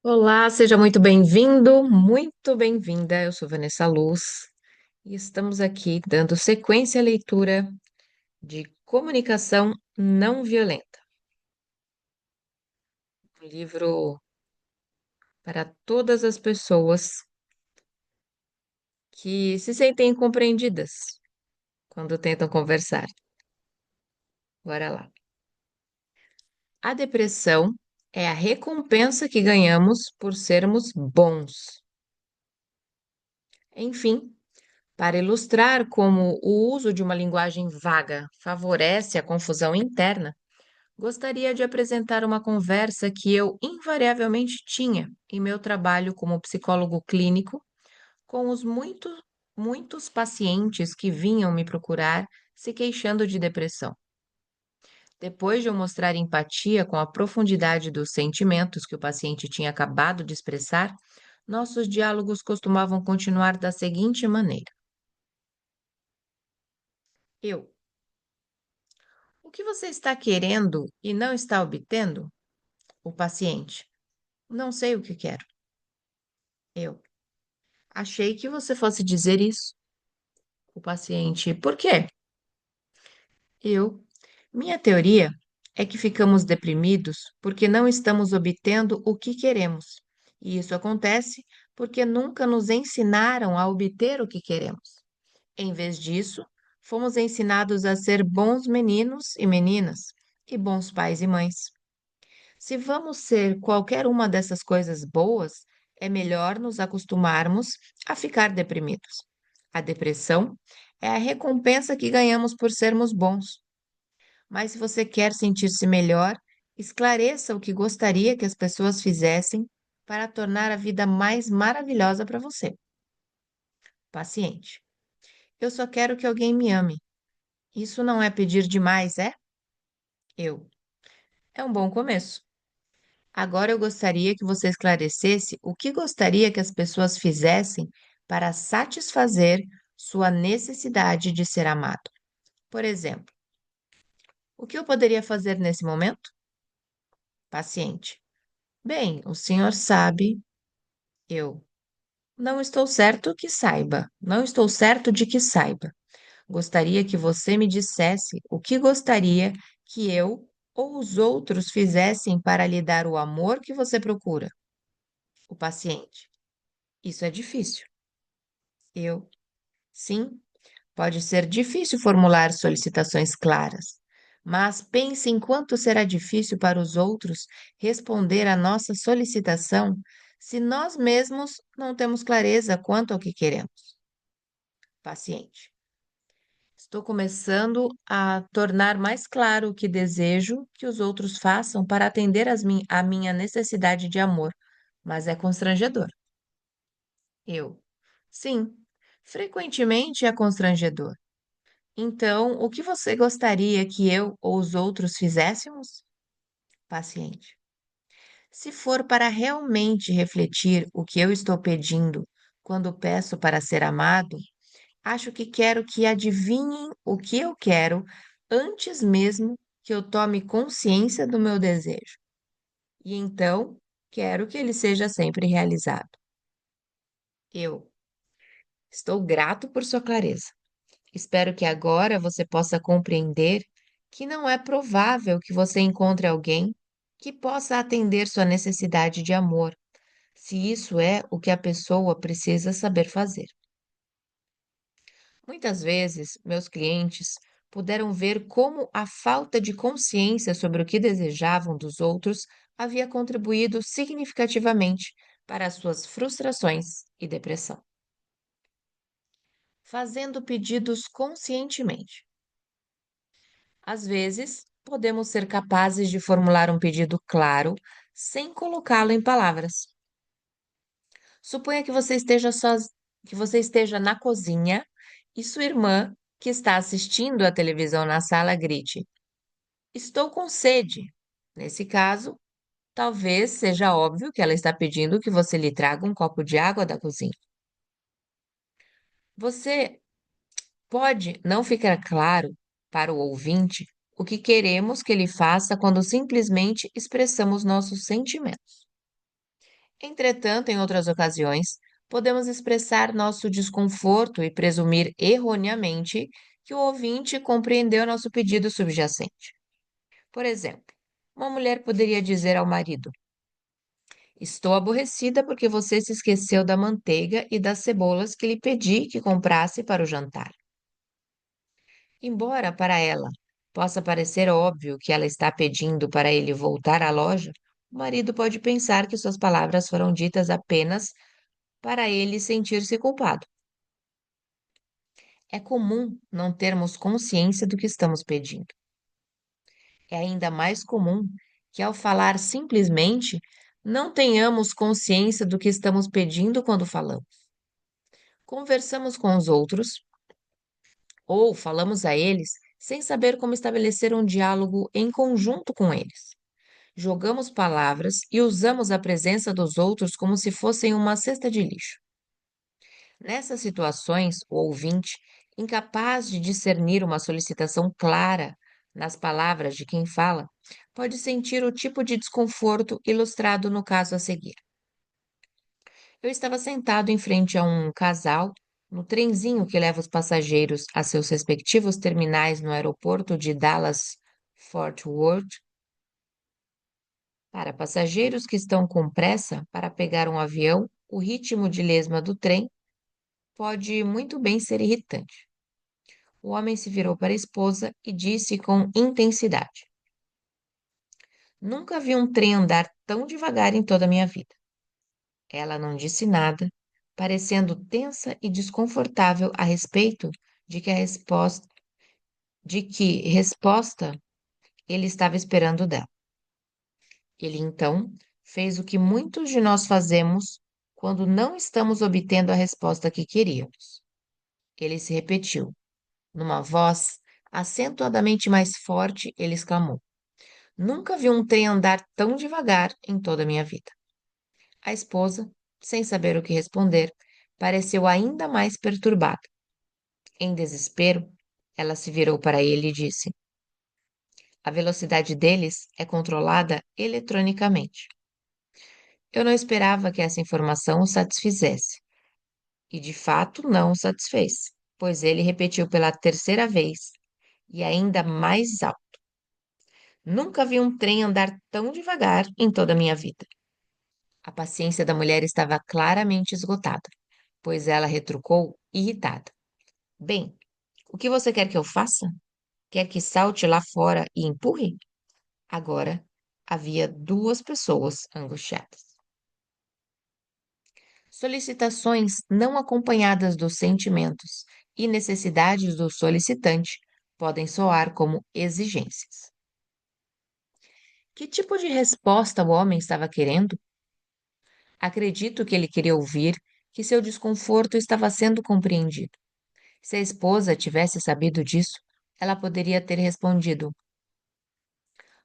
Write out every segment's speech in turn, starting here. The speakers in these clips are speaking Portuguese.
Olá, seja muito bem-vindo, muito bem-vinda. Eu sou Vanessa Luz e estamos aqui dando sequência à leitura de Comunicação Não Violenta, um livro para todas as pessoas que se sentem incompreendidas quando tentam conversar. Bora lá. A depressão é a recompensa que ganhamos por sermos bons. Enfim, para ilustrar como o uso de uma linguagem vaga favorece a confusão interna, gostaria de apresentar uma conversa que eu invariavelmente tinha em meu trabalho como psicólogo clínico com os muitos pacientes que vinham me procurar se queixando de depressão. Depois de eu mostrar empatia com a profundidade dos sentimentos que o paciente tinha acabado de expressar, nossos diálogos costumavam continuar da seguinte maneira: Eu, o que você está querendo e não está obtendo? O paciente, não sei o que quero. Eu, achei que você fosse dizer isso. O paciente, por quê? Eu, minha teoria é que ficamos deprimidos porque não estamos obtendo o que queremos. E isso acontece porque nunca nos ensinaram a obter o que queremos. Em vez disso, fomos ensinados a ser bons meninos e meninas e bons pais e mães. Se vamos ser qualquer uma dessas coisas boas, é melhor nos acostumarmos a ficar deprimidos. A depressão é a recompensa que ganhamos por sermos bons. Mas se você quer sentir-se melhor, esclareça o que gostaria que as pessoas fizessem para tornar a vida mais maravilhosa para você. Paciente. Eu só quero que alguém me ame. Isso não é pedir demais, é? Eu. É um bom começo. Agora eu gostaria que você esclarecesse o que gostaria que as pessoas fizessem para satisfazer sua necessidade de ser amado. Por exemplo, o que eu poderia fazer nesse momento? Paciente. Bem, o senhor sabe, eu. Não estou certo que saiba. Não estou certo de que saiba. Gostaria que você me dissesse o que gostaria que eu ou os outros fizessem para lhe dar o amor que você procura. O paciente. Isso é difícil. Eu. Sim, pode ser difícil formular solicitações claras, mas pense em quanto será difícil para os outros responder à nossa solicitação se nós mesmos não temos clareza quanto ao que queremos. Paciente. Estou começando a tornar mais claro o que desejo que os outros façam para atender a minha necessidade de amor, mas é constrangedor. Eu. Sim, frequentemente é constrangedor. Então, o que você gostaria que eu ou os outros fizéssemos? Paciente. Se for para realmente refletir o que eu estou pedindo quando peço para ser amado, acho que quero que adivinhem o que eu quero antes mesmo que eu tome consciência do meu desejo. E então, quero que ele seja sempre realizado. Eu estou grato por sua clareza. Espero que agora você possa compreender que não é provável que você encontre alguém que possa atender sua necessidade de amor, se isso é o que a pessoa precisa saber fazer. Muitas vezes, meus clientes puderam ver como a falta de consciência sobre o que desejavam dos outros havia contribuído significativamente para as suas frustrações e depressão. Fazendo pedidos conscientemente. Às vezes, podemos ser capazes de formular um pedido claro sem colocá-lo em palavras. Suponha que você esteja na cozinha e sua irmã, que está assistindo à televisão na sala, grite: Estou com sede. Nesse caso, talvez seja óbvio que ela está pedindo que você lhe traga um copo de água da cozinha. Você pode não ficar claro para o ouvinte o que queremos que ele faça quando simplesmente expressamos nossos sentimentos. Entretanto, em outras ocasiões, podemos expressar nosso desconforto e presumir erroneamente que o ouvinte compreendeu nosso pedido subjacente. Por exemplo, uma mulher poderia dizer ao marido: Estou aborrecida porque você se esqueceu da manteiga e das cebolas que lhe pedi que comprasse para o jantar. Embora para ela possa parecer óbvio que ela está pedindo para ele voltar à loja, o marido pode pensar que suas palavras foram ditas apenas para ele sentir-se culpado. É comum não termos consciência do que estamos pedindo. É ainda mais comum que, ao falar simplesmente, não tenhamos consciência do que estamos pedindo quando falamos. Conversamos com os outros ou falamos a eles sem saber como estabelecer um diálogo em conjunto com eles. Jogamos palavras e usamos a presença dos outros como se fossem uma cesta de lixo. Nessas situações, o ouvinte, incapaz de discernir uma solicitação clara nas palavras de quem fala, pode sentir o tipo de desconforto ilustrado no caso a seguir. Eu estava sentado em frente a um casal no trenzinho que leva os passageiros a seus respectivos terminais no aeroporto de Dallas-Fort Worth. Para passageiros que estão com pressa para pegar um avião, o ritmo de lesma do trem pode muito bem ser irritante. O homem se virou para a esposa e disse com intensidade: Nunca vi um trem andar tão devagar em toda a minha vida. Ela não disse nada, parecendo tensa e desconfortável a respeito de que a resposta, de que resposta ele estava esperando dela. Ele então fez o que muitos de nós fazemos quando não estamos obtendo a resposta que queríamos. Ele se repetiu. Numa voz acentuadamente mais forte, ele exclamou: Nunca vi um trem andar tão devagar em toda a minha vida. A esposa, sem saber o que responder, pareceu ainda mais perturbada. Em desespero, ela se virou para ele e disse: A velocidade deles é controlada eletronicamente. Eu não esperava que essa informação o satisfizesse, e de fato não o satisfez, pois ele repetiu pela terceira vez, e ainda mais alto: Nunca vi um trem andar tão devagar em toda a minha vida. A paciência da mulher estava claramente esgotada, pois ela retrucou, irritada: Bem, o que você quer que eu faça? Quer que salte lá fora e empurre? Agora havia duas pessoas angustiadas. Solicitações não acompanhadas dos sentimentos e necessidades do solicitante podem soar como exigências. Que tipo de resposta o homem estava querendo? Acredito que ele queria ouvir que seu desconforto estava sendo compreendido. Se a esposa tivesse sabido disso, ela poderia ter respondido: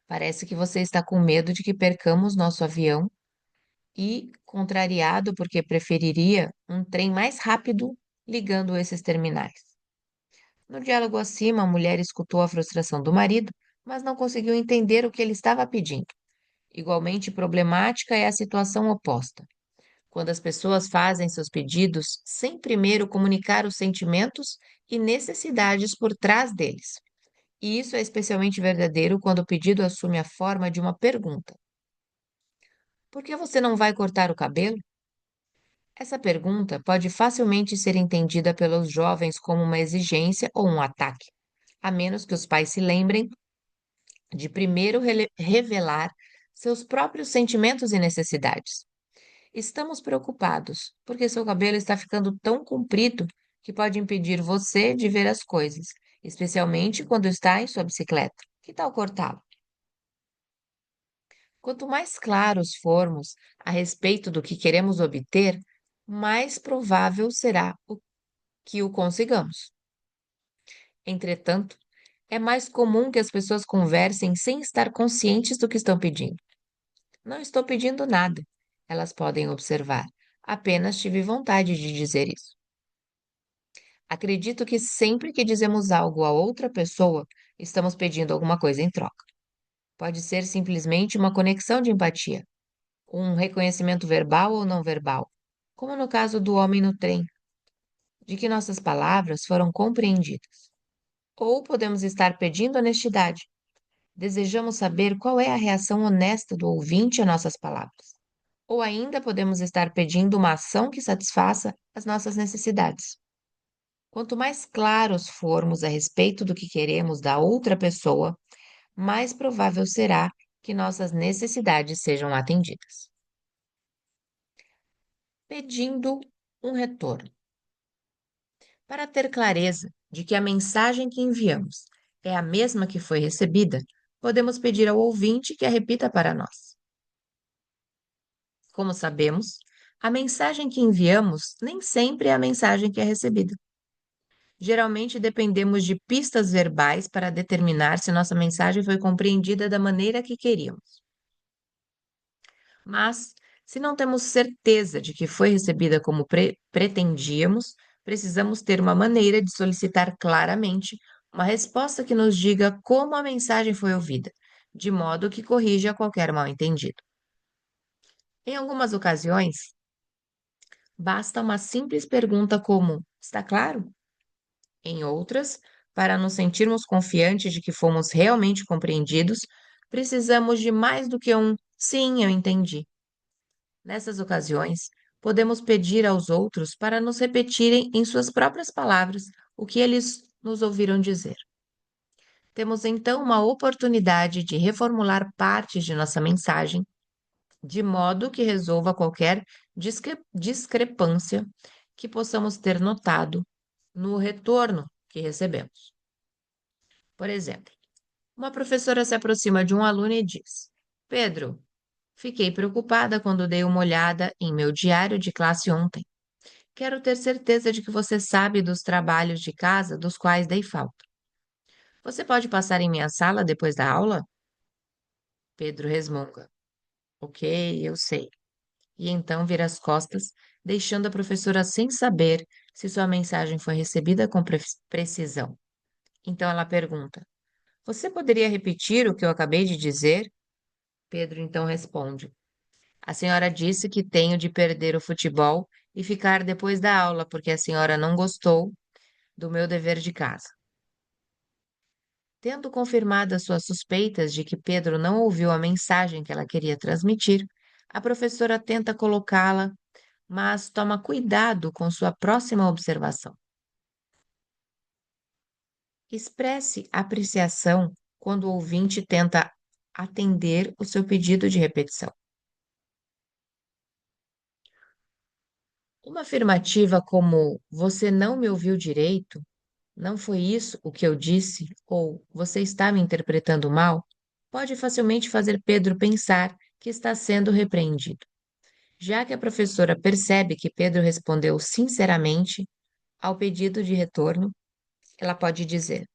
Parece que você está com medo de que percamos nosso avião e contrariado porque preferiria um trem mais rápido ligando esses terminais. No diálogo acima, a mulher escutou a frustração do marido, mas não conseguiu entender o que ele estava pedindo. Igualmente problemática é a situação oposta, quando as pessoas fazem seus pedidos sem primeiro comunicar os sentimentos e necessidades por trás deles. E isso é especialmente verdadeiro quando o pedido assume a forma de uma pergunta: Por que você não vai cortar o cabelo? Essa pergunta pode facilmente ser entendida pelos jovens como uma exigência ou um ataque, a menos que os pais se lembrem de primeiro revelar seus próprios sentimentos e necessidades. Estamos preocupados porque seu cabelo está ficando tão comprido que pode impedir você de ver as coisas, especialmente quando está em sua bicicleta. Que tal cortá-lo? Quanto mais claros formos a respeito do que queremos obter, mais provável será que o consigamos. Entretanto, é mais comum que as pessoas conversem sem estar conscientes do que estão pedindo. Não estou pedindo nada, elas podem observar. Apenas tive vontade de dizer isso. Acredito que sempre que dizemos algo a outra pessoa, estamos pedindo alguma coisa em troca. Pode ser simplesmente uma conexão de empatia. Um reconhecimento verbal ou não verbal, como no caso do homem no trem, de que nossas palavras foram compreendidas. Ou podemos estar pedindo honestidade. Desejamos saber qual é a reação honesta do ouvinte a nossas palavras. Ou ainda podemos estar pedindo uma ação que satisfaça as nossas necessidades. Quanto mais claros formos a respeito do que queremos da outra pessoa, mais provável será que nossas necessidades sejam atendidas. Pedindo um retorno. Para ter clareza de que a mensagem que enviamos é a mesma que foi recebida, podemos pedir ao ouvinte que a repita para nós. Como sabemos, a mensagem que enviamos nem sempre é a mensagem que é recebida. Geralmente dependemos de pistas verbais para determinar se nossa mensagem foi compreendida da maneira que queríamos. Mas, se não temos certeza de que foi recebida como pretendíamos, precisamos ter uma maneira de solicitar claramente uma resposta que nos diga como a mensagem foi ouvida, de modo que corrija qualquer mal-entendido. Em algumas ocasiões, basta uma simples pergunta como: está claro? Em outras, para nos sentirmos confiantes de que fomos realmente compreendidos, precisamos de mais do que um sim, eu entendi. Nessas ocasiões, podemos pedir aos outros para nos repetirem em suas próprias palavras o que eles nos ouviram dizer. Temos então uma oportunidade de reformular partes de nossa mensagem, de modo que resolva qualquer discrepância que possamos ter notado no retorno que recebemos. Por exemplo, uma professora se aproxima de um aluno e diz: Pedro, fiquei preocupada quando dei uma olhada em meu diário de classe ontem. Quero ter certeza de que você sabe dos trabalhos de casa dos quais dei falta. Você pode passar em minha sala depois da aula? Pedro resmunga. Ok, eu sei. E então vira as costas, deixando a professora sem saber se sua mensagem foi recebida com precisão. Então ela pergunta: Você poderia repetir o que eu acabei de dizer? Pedro então responde: A senhora disse que tenho de perder o futebol e ficar depois da aula porque a senhora não gostou do meu dever de casa. Tendo confirmado as suas suspeitas de que Pedro não ouviu a mensagem que ela queria transmitir, a professora tenta colocá-la, mas toma cuidado com sua próxima observação. Expresse apreciação quando o ouvinte tenta atender o seu pedido de repetição. Uma afirmativa como você não me ouviu direito, não foi isso o que eu disse, ou você está me interpretando mal, pode facilmente fazer Pedro pensar que está sendo repreendido. Já que a professora percebe que Pedro respondeu sinceramente ao pedido de retorno, ela pode dizer: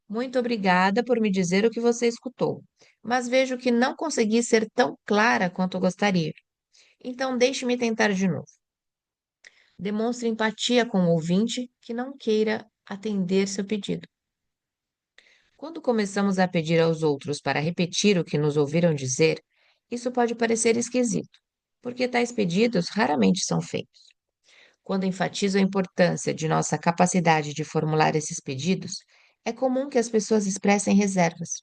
Muito obrigada por me dizer o que você escutou, mas vejo que não consegui ser tão clara quanto gostaria. Então, deixe-me tentar de novo. Demonstre empatia com o ouvinte que não queira atender seu pedido. Quando começamos a pedir aos outros para repetir o que nos ouviram dizer, isso pode parecer esquisito, porque tais pedidos raramente são feitos. Quando enfatizo a importância de nossa capacidade de formular esses pedidos, é comum que as pessoas expressem reservas.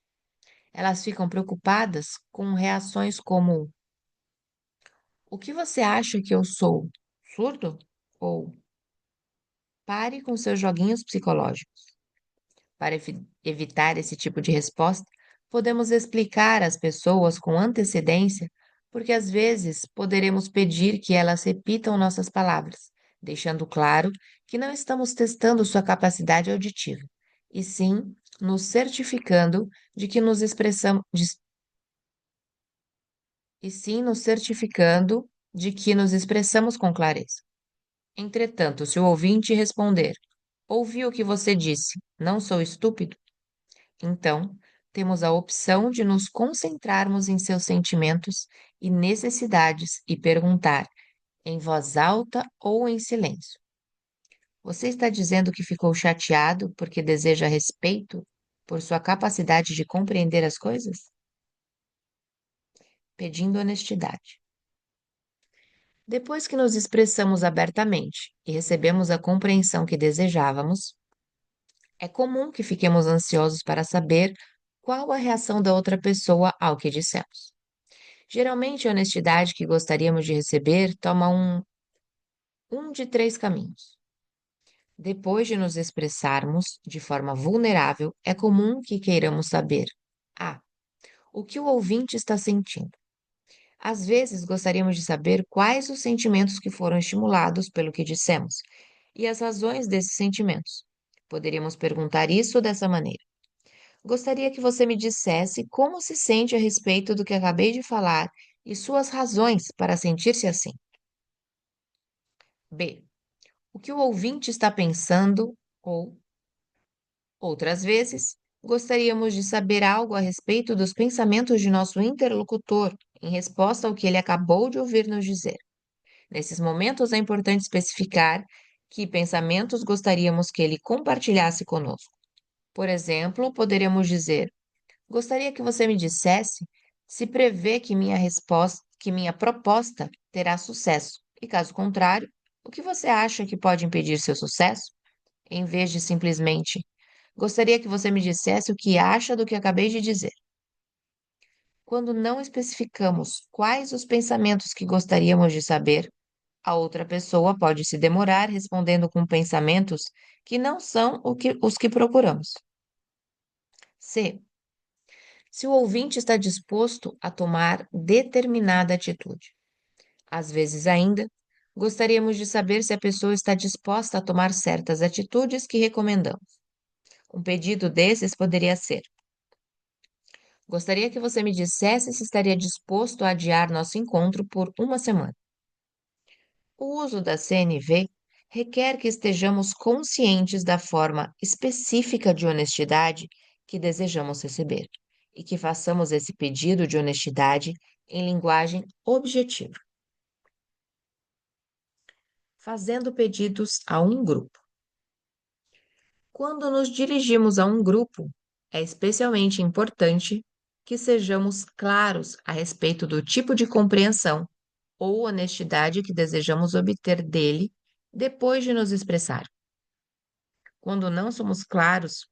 Elas ficam preocupadas com reações como: O que você acha que eu sou? Surdo? Ou pare com seus joguinhos psicológicos. Para evitar esse tipo de resposta, podemos explicar às pessoas com antecedência, porque às vezes poderemos pedir que elas repitam nossas palavras, deixando claro que não estamos testando sua capacidade auditiva, e sim nos certificando de que nos expressamos, e sim nos certificando de que nos expressamos com clareza. Entretanto, se o ouvinte responder: Ouvi o que você disse, não sou estúpido, então, temos a opção de nos concentrarmos em seus sentimentos e necessidades e perguntar, em voz alta ou em silêncio: Você está dizendo que ficou chateado porque deseja respeito por sua capacidade de compreender as coisas? Pedindo honestidade. Depois que nos expressamos abertamente e recebemos a compreensão que desejávamos, é comum que fiquemos ansiosos para saber qual a reação da outra pessoa ao que dissemos. Geralmente, a honestidade que gostaríamos de receber toma um de três caminhos. Depois de nos expressarmos de forma vulnerável, é comum que queiramos saber: A. O que o ouvinte está sentindo? Às vezes, gostaríamos de saber quais os sentimentos que foram estimulados pelo que dissemos e as razões desses sentimentos. Poderíamos perguntar isso dessa maneira: Gostaria que você me dissesse como se sente a respeito do que acabei de falar e suas razões para sentir-se assim. B. O que o ouvinte está pensando ou, outras vezes, gostaríamos de saber algo a respeito dos pensamentos de nosso interlocutor em resposta ao que ele acabou de ouvir nos dizer. Nesses momentos é importante especificar que pensamentos gostaríamos que ele compartilhasse conosco. Por exemplo, poderíamos dizer: Gostaria que você me dissesse se prevê que minha proposta terá sucesso, e caso contrário, o que você acha que pode impedir seu sucesso? Em vez de simplesmente: Gostaria que você me dissesse o que acha do que acabei de dizer. Quando não especificamos quais os pensamentos que gostaríamos de saber, a outra pessoa pode se demorar respondendo com pensamentos que não são os que procuramos. C. Se o ouvinte está disposto a tomar determinada atitude. Às vezes ainda, gostaríamos de saber se a pessoa está disposta a tomar certas atitudes que recomendamos. Um pedido desses poderia ser: Gostaria que você me dissesse se estaria disposto a adiar nosso encontro por uma semana. O uso da CNV requer que estejamos conscientes da forma específica de honestidade que desejamos receber e que façamos esse pedido de honestidade em linguagem objetiva, fazendo pedidos a um grupo. Quando nos dirigimos a um grupo, é especialmente importante que sejamos claros a respeito do tipo de compreensão ou honestidade que desejamos obter dele depois de nos expressar. Quando não somos claros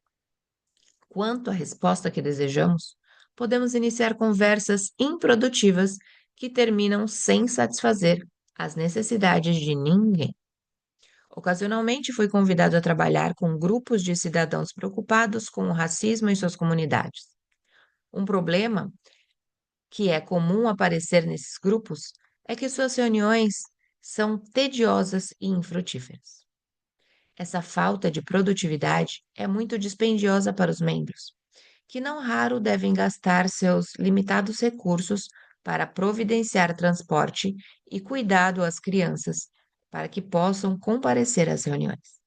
quanto à resposta que desejamos, podemos iniciar conversas improdutivas que terminam sem satisfazer as necessidades de ninguém. Ocasionalmente fui convidado a trabalhar com grupos de cidadãos preocupados com o racismo em suas comunidades. Um problema que é comum aparecer nesses grupos é que suas reuniões são tediosas e infrutíferas. Essa falta de produtividade é muito dispendiosa para os membros, que não raro devem gastar seus limitados recursos para providenciar transporte e cuidado às crianças, para que possam comparecer às reuniões.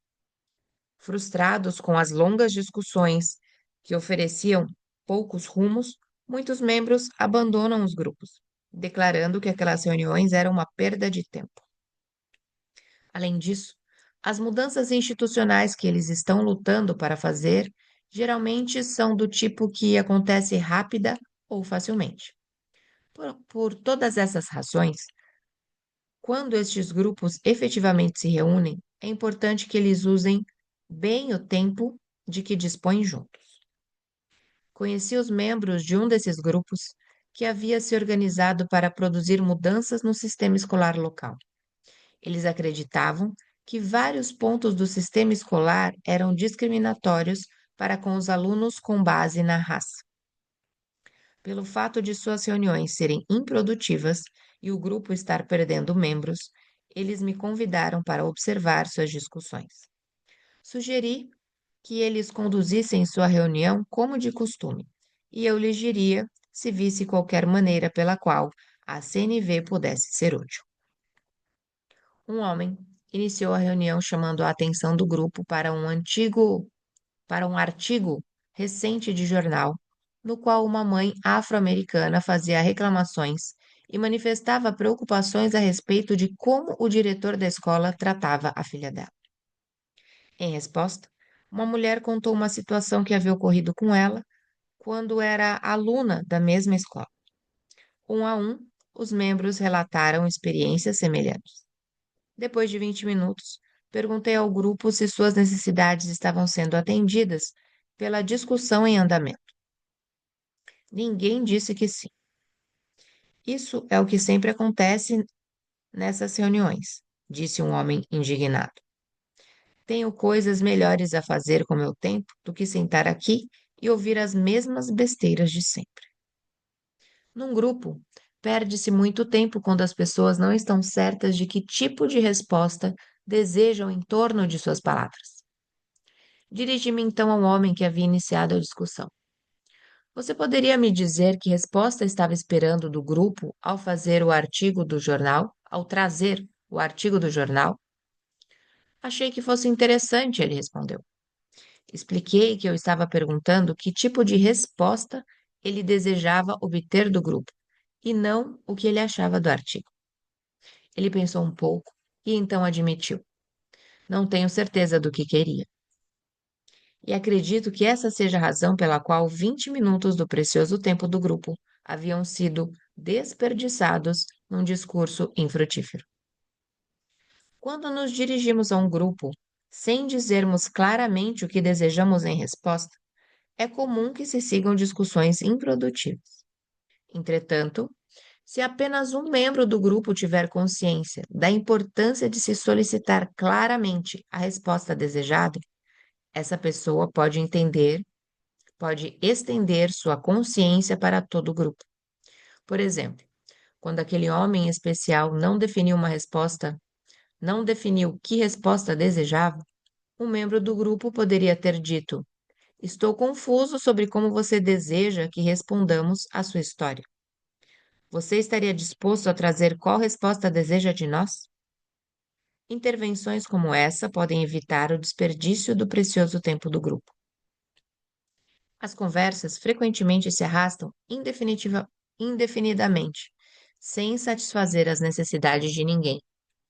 Frustrados com as longas discussões que ofereciam poucos rumos, muitos membros abandonam os grupos, declarando que aquelas reuniões eram uma perda de tempo. Além disso, as mudanças institucionais que eles estão lutando para fazer geralmente são do tipo que acontece rápida ou facilmente. Por todas essas razões, quando estes grupos efetivamente se reúnem, é importante que eles usem bem o tempo de que dispõem juntos. Conheci os membros de um desses grupos que havia se organizado para produzir mudanças no sistema escolar local. Eles acreditavam que vários pontos do sistema escolar eram discriminatórios para com os alunos com base na raça. Pelo fato de suas reuniões serem improdutivas e o grupo estar perdendo membros, eles me convidaram para observar suas discussões. Sugeri que eles conduzissem sua reunião como de costume, e eu lhes diria se visse qualquer maneira pela qual a CNV pudesse ser útil. Um homem iniciou a reunião chamando a atenção do grupo para um artigo recente de jornal, no qual uma mãe afro-americana fazia reclamações e manifestava preocupações a respeito de como o diretor da escola tratava a filha dela. Em resposta, uma mulher contou uma situação que havia ocorrido com ela quando era aluna da mesma escola. Um a um, Os membros relataram experiências semelhantes. Depois de 20 minutos, perguntei ao grupo se suas necessidades estavam sendo atendidas pela discussão em andamento. Ninguém disse que sim. Isso é o que sempre acontece nessas reuniões, disse um homem indignado. Tenho coisas melhores a fazer com meu tempo do que sentar aqui e ouvir as mesmas besteiras de sempre. Num grupo, perde-se muito tempo quando as pessoas não estão certas de que tipo de resposta desejam em torno de suas palavras. Dirigi-me então ao homem que havia iniciado a discussão. Você poderia me dizer que resposta estava esperando do grupo ao fazer o artigo do jornal, ao trazer o artigo do jornal? Achei que fosse interessante, ele respondeu. Expliquei que eu estava perguntando que tipo de resposta ele desejava obter do grupo, e não o que ele achava do artigo. Ele pensou um pouco e então admitiu: Não tenho certeza do que queria. E acredito que essa seja a razão pela qual 20 minutos do precioso tempo do grupo haviam sido desperdiçados num discurso infrutífero. Quando nos dirigimos a um grupo, sem dizermos claramente o que desejamos em resposta, é comum que se sigam discussões improdutivas. Entretanto, se apenas um membro do grupo tiver consciência da importância de se solicitar claramente a resposta desejada, essa pessoa pode estender sua consciência para todo o grupo. Por exemplo, quando aquele homem especial não definiu que resposta desejava, um membro do grupo poderia ter dito: Estou confuso sobre como você deseja que respondamos à sua história. Você estaria disposto a trazer qual resposta deseja de nós? Intervenções como essa podem evitar o desperdício do precioso tempo do grupo. As conversas frequentemente se arrastam indefinidamente, sem satisfazer as necessidades de ninguém,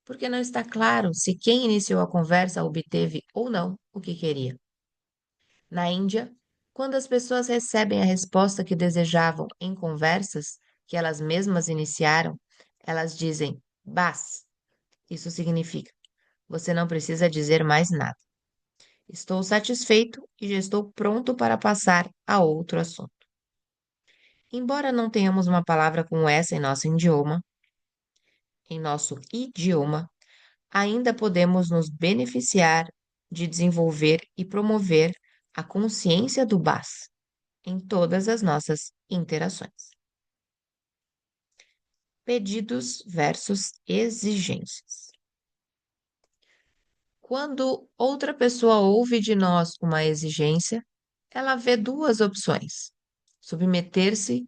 porque não está claro se quem iniciou a conversa obteve ou não o que queria. Na Índia, quando as pessoas recebem a resposta que desejavam em conversas que elas mesmas iniciaram, elas dizem bas. Isso significa: você não precisa dizer mais nada. Estou satisfeito e já estou pronto para passar a outro assunto. Embora não tenhamos uma palavra como essa em nosso idioma, ainda podemos nos beneficiar de desenvolver e promover a consciência do BAS em todas as nossas interações. Pedidos versus exigências. Quando outra pessoa ouve de nós uma exigência, ela vê duas opções: submeter-se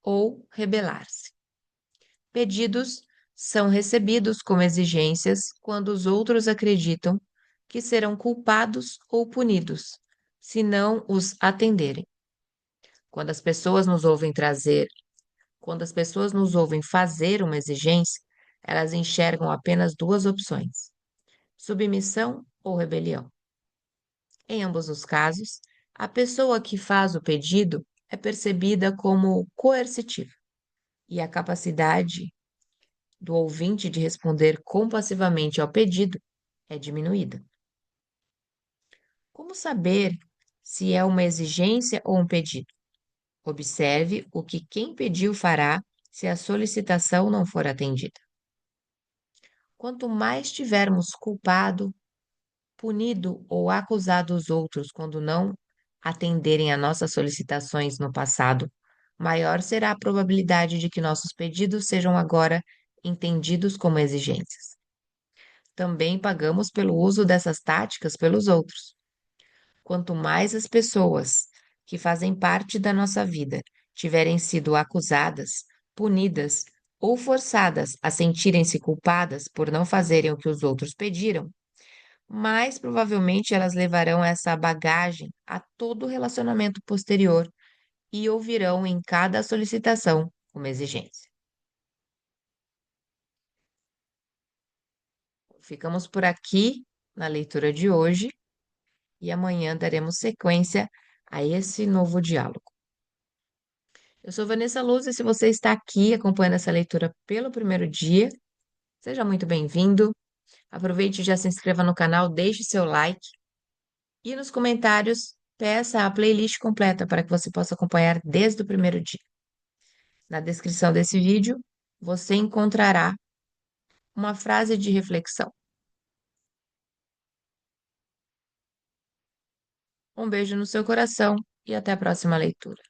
ou rebelar-se. Pedidos são recebidos como exigências quando os outros acreditam que serão culpados ou punidos se não os atenderem. Quando as pessoas nos ouvem trazer, quando as pessoas nos ouvem fazer uma exigência, elas enxergam apenas duas opções: submissão ou rebelião. Em ambos os casos, a pessoa que faz o pedido é percebida como coercitiva e a capacidade do ouvinte de responder compassivamente ao pedido é diminuída. Como saber se é uma exigência ou um pedido? Observe o que quem pediu fará se a solicitação não for atendida. Quanto mais tivermos culpado, punido ou acusado os outros quando não atenderem a nossas solicitações no passado, maior será a probabilidade de que nossos pedidos sejam agora entendidos como exigências. Também pagamos pelo uso dessas táticas pelos outros. Quanto mais as pessoas que fazem parte da nossa vida tiverem sido acusadas, punidas ou forçadas a sentirem-se culpadas por não fazerem o que os outros pediram, mais provavelmente elas levarão essa bagagem a todo o relacionamento posterior e ouvirão em cada solicitação uma exigência. Ficamos por aqui na leitura de hoje e amanhã daremos sequência a esse novo diálogo. Eu sou Vanessa Luz e se você está aqui acompanhando essa leitura pelo primeiro dia, seja muito bem-vindo. Aproveite e já se inscreva no canal, deixe seu like e nos comentários peça a playlist completa para que você possa acompanhar desde o primeiro dia. Na descrição desse vídeo, você encontrará uma frase de reflexão. Um beijo no seu coração e até a próxima leitura.